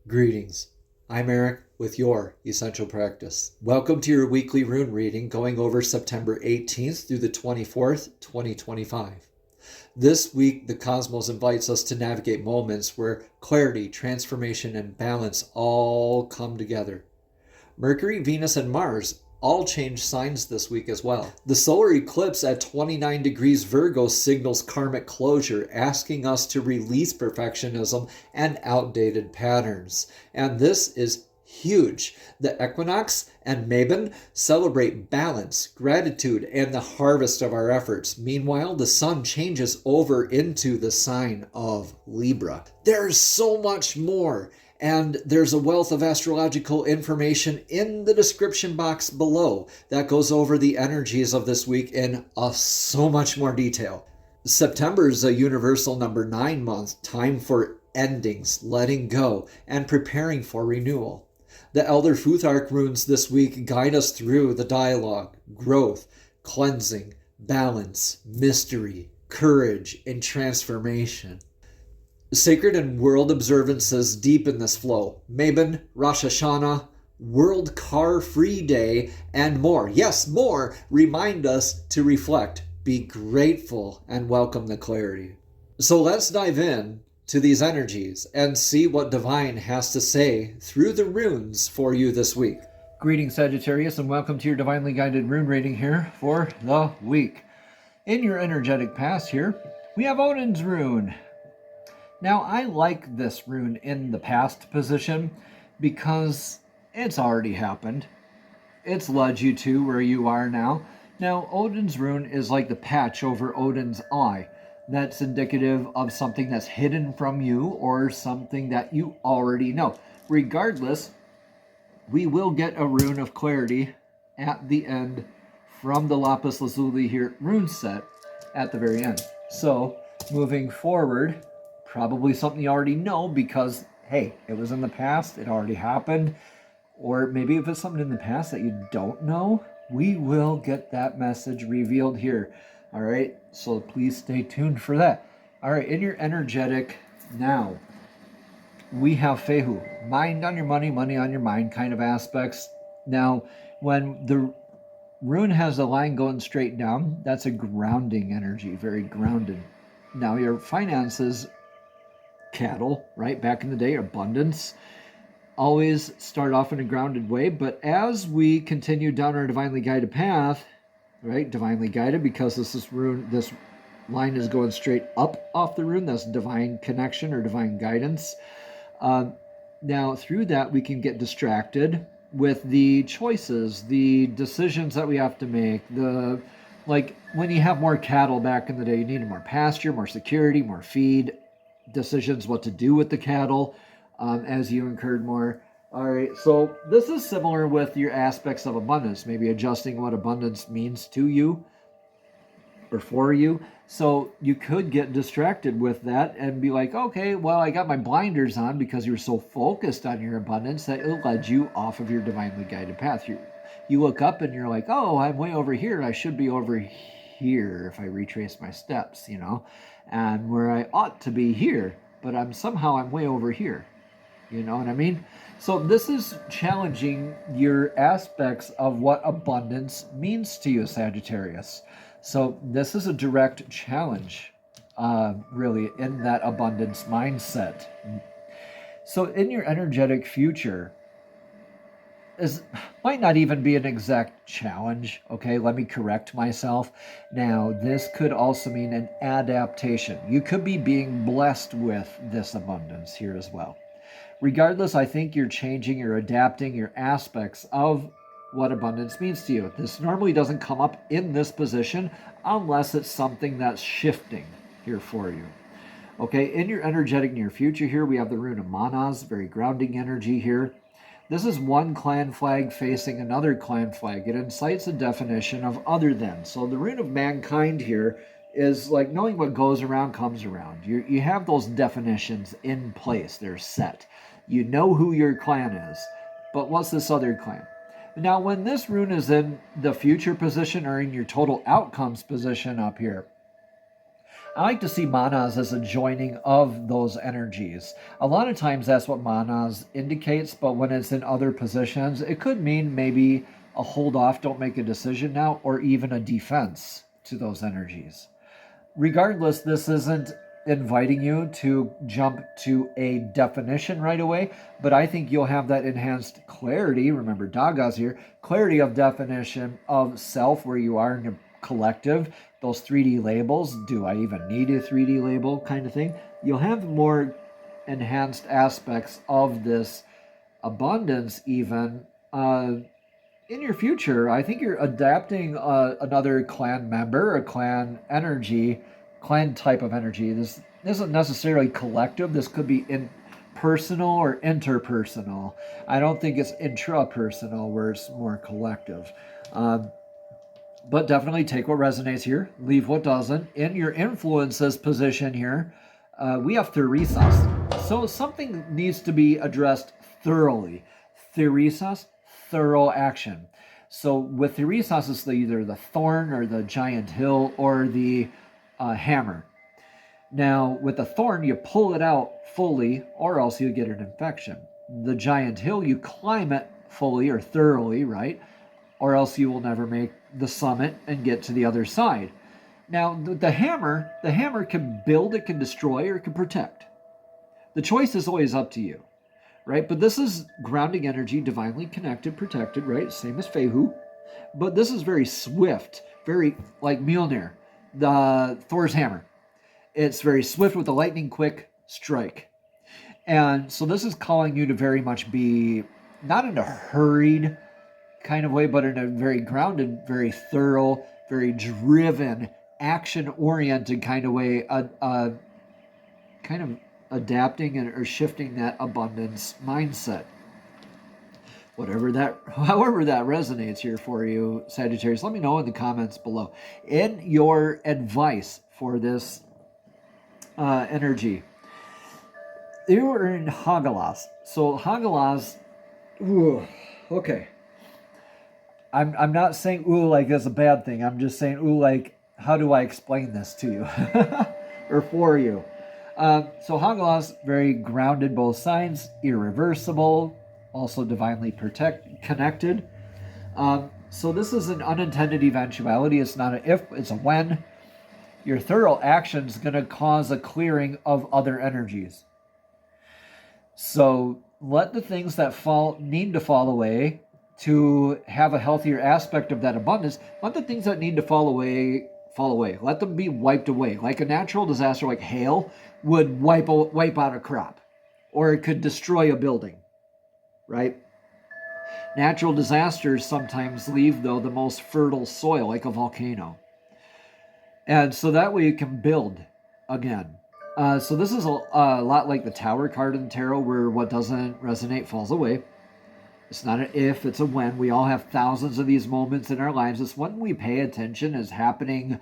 Greetings. I'm Eric with Your Essential Practice. Welcome to your weekly rune reading going over September 18th through the 24th, 2025. This week, the cosmos invites us to navigate moments where clarity, transformation, and balance all come together. Mercury, Venus, and Mars all change signs this week as well. The solar eclipse at 29 degrees Virgo signals karmic closure, asking us to release perfectionism and outdated patterns. And this is huge. The equinox and Mabon celebrate balance, gratitude, and the harvest of our efforts. Meanwhile, the sun changes over into the sign of Libra. There's so much more. And there's a wealth of astrological information in the description box below that goes over the energies of this week in so much more detail. September is a universal number 9 month, time for endings, letting go, and preparing for renewal. The Elder Futhark runes this week guide us through the dialogue, growth, cleansing, balance, mystery, courage, and transformation. Sacred and world observances deepen this flow. Mabon, Rosh Hashanah, World Car Free Day, and more. Yes, more remind us to reflect, be grateful, and welcome the clarity. So let's dive in to these energies and see what Divine has to say through the runes for you this week. Greetings, Sagittarius, and welcome to your divinely guided rune reading here for the week. In your energetic past here, we have Odin's rune. Now, I like this rune in the past position because it's already happened. It's led you to where you are now. Now, Odin's rune is like the patch over Odin's eye. That's indicative of something that's hidden from you or something that you already know. Regardless, we will get a rune of clarity at the end from the Lapis Lazuli here rune set at the very end. So, moving forward, probably something you already know because, hey, it was in the past, it already happened. Or maybe if it's something in the past that you don't know, we will get that message revealed here. All right, so please stay tuned for that. All right, in your energetic now, we have Fehu, mind on your money, money on your mind kind of aspects. Now, when the rune has a line going straight down, that's a grounding energy, very grounded. Now, your finances, cattle, right? Back in the day, abundance, always start off in a grounded way. But as we continue down our divinely guided path, right? Divinely guided because this line is going straight up off the rune. That's divine connection or divine guidance. Now, through that, we can get distracted with the choices, the decisions that we have to make. Like when you have more cattle back in the day, you needed more pasture, more security, more feed, decisions what to do with the cattle as you incurred more. All right, so this is similar with your aspects of abundance, maybe adjusting what abundance means to you or for you. So you could get distracted with that and be like, okay, well, I got my blinders on because you were so focused on your abundance that it led you off of your divinely guided path. You look up and you're like, oh, I'm way over here. I should be over here if I retrace my steps, and where I ought to be here, but I'm way over here. You know what I mean? So this is challenging your aspects of what abundance means to you, Sagittarius. So this is a direct challenge, really, in that abundance mindset. So in your energetic future, might not even be an exact challenge. Okay, let me correct myself. Now, this could also mean an adaptation. You could be being blessed with this abundance here as well. Regardless, I think you're changing, you're adapting your aspects of what abundance means to you. This normally doesn't come up in this position unless it's something that's shifting here for you. Okay, in your energetic near future here, we have the rune of Manas, very grounding energy here. This is one clan flag facing another clan flag. It incites a definition of other than. So the rune of mankind here is like knowing what goes around comes around. You have those definitions in place. They're set. You know who your clan is. But what's this other clan? Now, when this rune is in the future position or in your total outcomes position up here, I like to see manas as a joining of those energies. A lot of times that's what manas indicates, but when it's in other positions, it could mean maybe a hold off, don't make a decision now, or even a defense to those energies. Regardless, this isn't inviting you to jump to a definition right away, but I think you'll have that enhanced clarity. Remember, Daga's here, clarity of definition of self, where you are in your collective, those 3D labels. Do I even need a 3D label kind of thing? You'll have more enhanced aspects of this abundance even in your future. I think you're adapting another clan member, a clan energy, clan type of energy. This isn't necessarily collective. This could be personal or interpersonal. I don't think it's intrapersonal where it's more collective. But definitely take what resonates here, leave what doesn't. In your influences position here, we have theresas. So something needs to be addressed thoroughly. Theresas, thorough action. So with theresas, it's either the thorn or the giant hill or the hammer. Now, with the thorn, you pull it out fully or else you get an infection. The giant hill, you climb it fully or thoroughly, right? Or else you will never make the summit and get to the other side. Now, the hammer can build, it can destroy, or it can protect. The choice is always up to you, right? But this is grounding energy, divinely connected, protected, right? Same as Fehu. But this is very swift, very like Mjolnir, the Thor's hammer. It's very swift with a lightning quick strike. And so this is calling you to very much be not in a hurried kind of way, but in a very grounded, very thorough, very driven, action-oriented kind of way, kind of adapting or shifting that abundance mindset. However that resonates here for you, Sagittarius, let me know in the comments below. In your advice for this energy, you are in Hagalas. So Hagalas, okay. I'm not saying ooh like that's a bad thing. I'm just saying ooh like, how do I explain this to you or for you? So Hagalas, very grounded both signs, irreversible, also divinely connected. So this is an unintended eventuality. It's not an if, it's a when. Your thorough action is going to cause a clearing of other energies. So let the things that need to fall away to have a healthier aspect of that abundance. Let the things that need to fall away. Let them be wiped away. Like a natural disaster like hail would wipe out a crop, or it could destroy a building, right? Natural disasters sometimes leave, though, the most fertile soil, like a volcano. And so that way you can build again. So this is a lot like the Tower card in the tarot, where what doesn't resonate falls away. It's not an if, it's a when. We all have thousands of these moments in our lives. It's when we pay attention as happening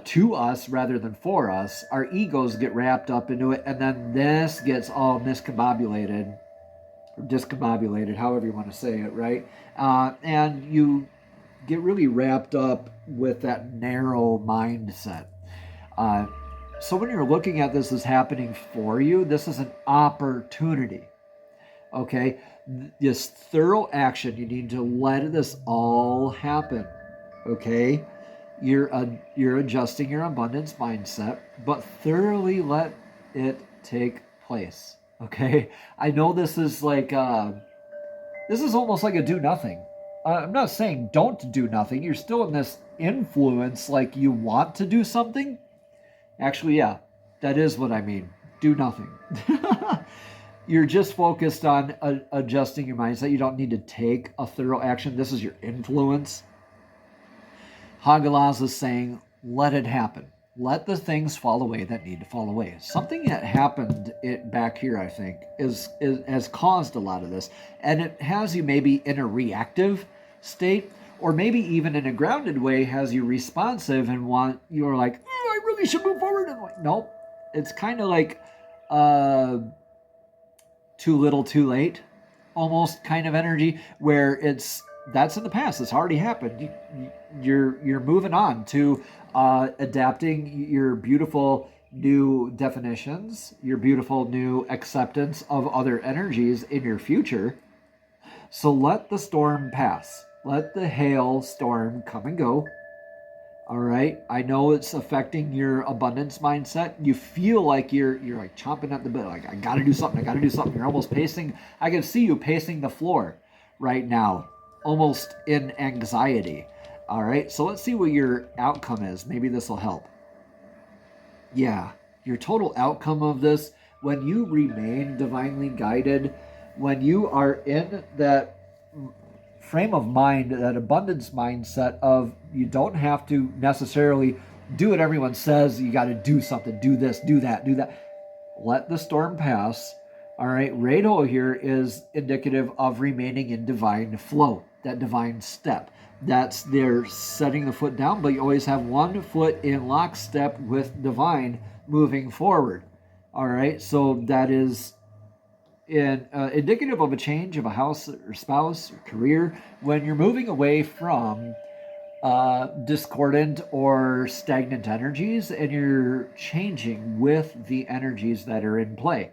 to us rather than for us. Our egos get wrapped up into it, and then this gets all miscombobulated, or discombobulated, however you want to say it, right? And you get really wrapped up with that narrow mindset. So when you're looking at this as happening for you, this is an opportunity. Okay, this thorough action, you need to let this all happen. Okay, you're adjusting your abundance mindset, but thoroughly let it take place. Okay, I know this is like this is almost like a do nothing. I'm not saying don't do nothing. You're still in this influence, like you want to do something. Actually, yeah, that is what I mean. Do nothing. You're just focused on adjusting your mindset. You don't need to take a thorough action. This is your influence. Hagalas is saying, let it happen. Let the things fall away that need to fall away. Something that happened back here, I think, has caused a lot of this. And it has you maybe in a reactive state, or maybe even in a grounded way, has you responsive and you're like, I really should move forward. And like, nope. It's kind of like too little, too late, almost kind of energy, where it's that's in the past. It's already happened. You're moving on to adapting your beautiful new definitions, your beautiful new acceptance of other energies in your future. So let the storm pass. Let the hail storm come and go. All right. I know it's affecting your abundance mindset. You feel like you're like chomping at the bit. Like, I got to do something. I got to do something. You're almost pacing. I can see you pacing the floor right now, almost in anxiety. All right. So let's see what your outcome is. Maybe this will help. Yeah. Your total outcome of this, when you remain divinely guided, when you are in that frame of mind, that abundance mindset of you don't have to necessarily do what everyone says. You got to do something, do this, do that, do that. Let the storm pass. All right. Rado here is indicative of remaining in divine flow, that divine step. That's they're setting the foot down, but you always have one foot in lockstep with divine moving forward. All right. So that is indicative of a change of a house or spouse or career when you're moving away from discordant or stagnant energies and you're changing with the energies that are in play.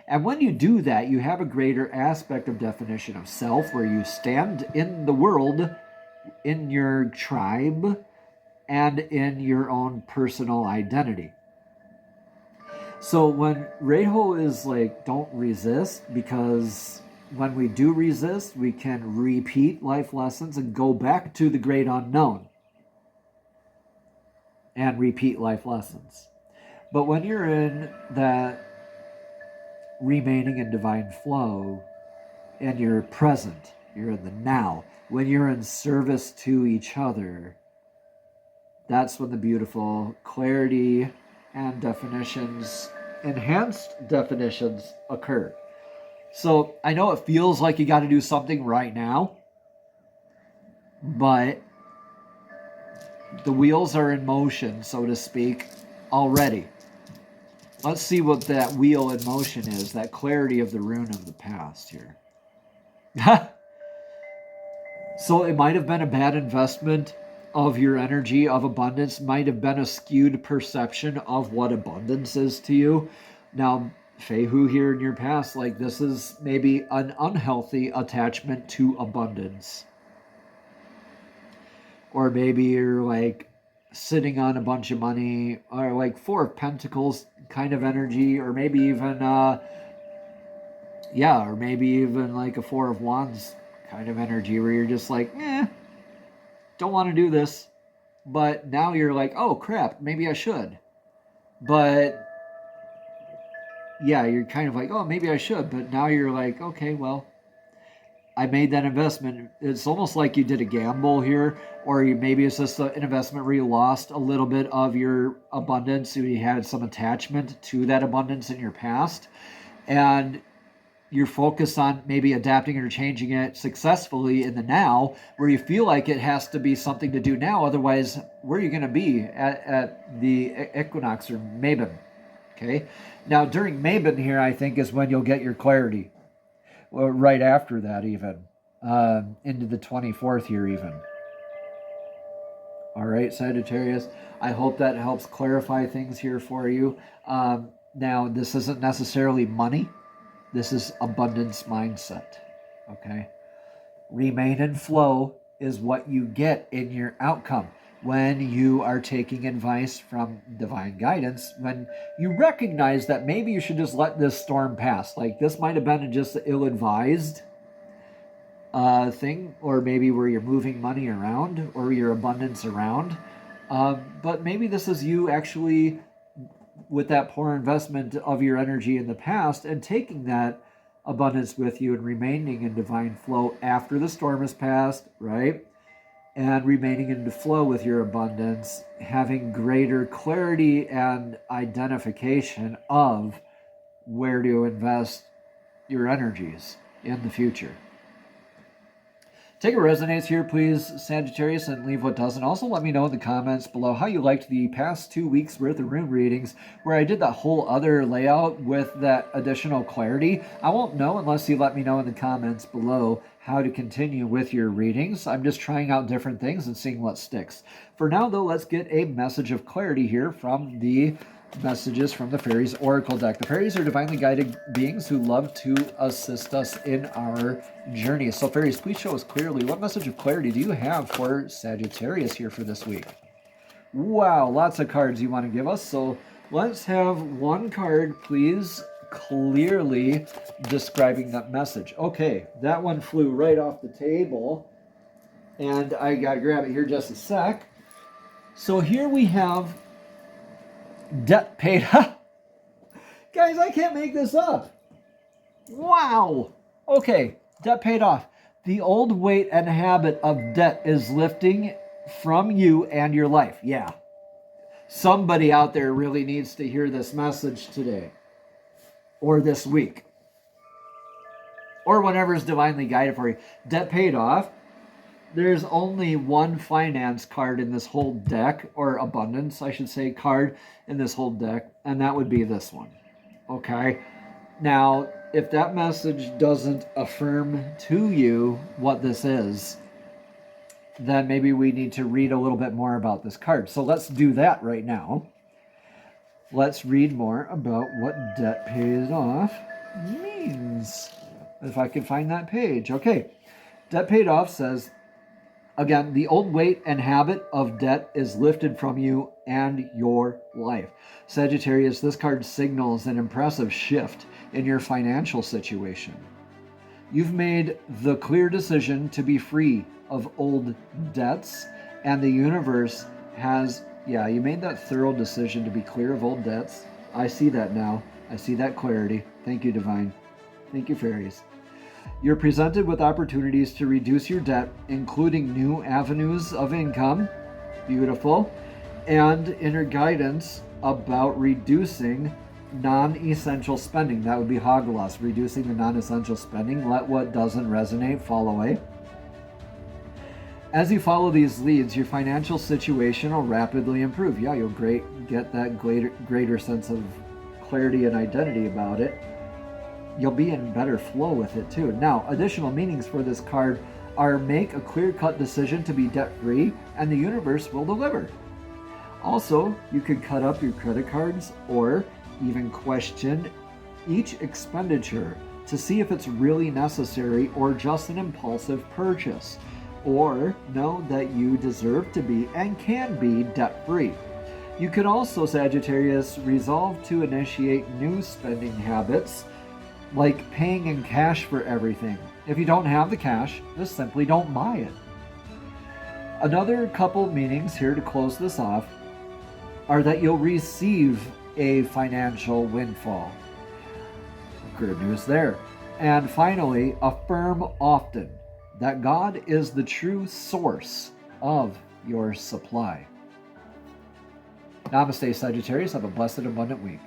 And when you do that, you have a greater aspect of definition of self where you stand in the world, in your tribe, and in your own personal identity. So when Reho is like, don't resist, because when we do resist, we can repeat life lessons and go back to the great unknown and repeat life lessons. But when you're in that remaining in divine flow and you're present, you're in the now, when you're in service to each other, that's when the beautiful clarity and definitions, enhanced definitions, occur. So I know it feels like you got to do something right now, but the wheels are in motion, so to speak, already. Let's see what that wheel in motion is, that clarity of the rune of the past here. So it might have been a bad investment of your energy of abundance, might have been a skewed perception of what abundance is to you. Now, Fehu here in your past, like this is maybe an unhealthy attachment to abundance. Or maybe you're like sitting on a bunch of money, or like Four of Pentacles kind of energy, or maybe even, or maybe even like a Four of Wands kind of energy where you're just like, don't want to do this, but now you're like, oh crap, maybe I should. But yeah, you're kind of like, oh, maybe I should, but now you're like, okay, well, I made that investment. It's almost like you did a gamble here, or maybe it's just an investment where you lost a little bit of your abundance, so you had some attachment to that abundance in your past, and you're focused on maybe adapting or changing it successfully in the now, where you feel like it has to be something to do now. Otherwise, where are you going to be at the equinox or Mabon? Okay. Now, during Mabon here, I think is when you'll get your clarity. Well, right after that, even into the 24th here, even. All right, Sagittarius. I hope that helps clarify things here for you. Now, this isn't necessarily money. This is abundance mindset, okay? Remain in flow is what you get in your outcome when you are taking advice from divine guidance, when you recognize that maybe you should just let this storm pass. Like this might have been just an ill-advised thing, or maybe where you're moving money around or your abundance around. But maybe this is you actually with that poor investment of your energy in the past and taking that abundance with you and remaining in divine flow after the storm has passed, right? And remaining in the flow with your abundance, having greater clarity and identification of where to invest your energies in the future. Take what resonates here, please, Sagittarius, and leave what doesn't. Also, let me know in the comments below how you liked the past 2 weeks worth of rune readings, where I did that whole other layout with that additional clarity. I won't know unless you let me know in the comments below how to continue with your readings. I'm just trying out different things and seeing what sticks. For now, though, let's get a message of clarity here from the messages from the Fairies Oracle deck. The fairies are divinely guided beings who love to assist us in our journey. So fairies, please show us clearly, what message of clarity do you have for Sagittarius here for this week? Wow, lots of cards you want to give us. So let's have one card, please, clearly describing that message. Okay, that one flew right off the table, and I gotta grab it here just a sec. So here we have debt paid. Guys, I can't make this up. Wow. Okay, debt paid off. The old weight and habit of debt is lifting from you and your life. Yeah. Somebody out there really needs to hear this message today, or this week, or whenever is divinely guided for you. Debt paid off. There's only one finance card in this whole deck, or abundance, I should say, card in this whole deck, and that would be this one. Okay? Now, if that message doesn't affirm to you what this is, then maybe we need to read a little bit more about this card. So let's do that right now. Let's read more about what debt paid off means. If I can find that page. Okay. Debt paid off says, again, the old weight and habit of debt is lifted from you and your life. Sagittarius, this card signals an impressive shift in your financial situation. You've made the clear decision to be free of old debts, and the universe has, you made that thorough decision to be clear of old debts. I see that now. I see that clarity. Thank you, Divine. Thank you, Fairies. You're presented with opportunities to reduce your debt, including new avenues of income, beautiful, and inner guidance about reducing non-essential spending. That would be Haglas, reducing the non-essential spending. Let what doesn't resonate fall away. As you follow these leads, your financial situation will rapidly improve. Yeah, you'll get that greater sense of clarity and identity about it. You'll be in better flow with it too. Now, additional meanings for this card are make a clear-cut decision to be debt-free, and the universe will deliver. Also, you could cut up your credit cards or even question each expenditure to see if it's really necessary or just an impulsive purchase. Or know that you deserve to be and can be debt-free. You could also, Sagittarius, resolve to initiate new spending habits, like paying in cash for everything. If you don't have the cash, just simply don't buy it. Another couple meanings here to close this off are that you'll receive a financial windfall. Good news there. And finally, affirm often that God is the true source of your supply. Namaste, Sagittarius. Have a blessed, abundant week.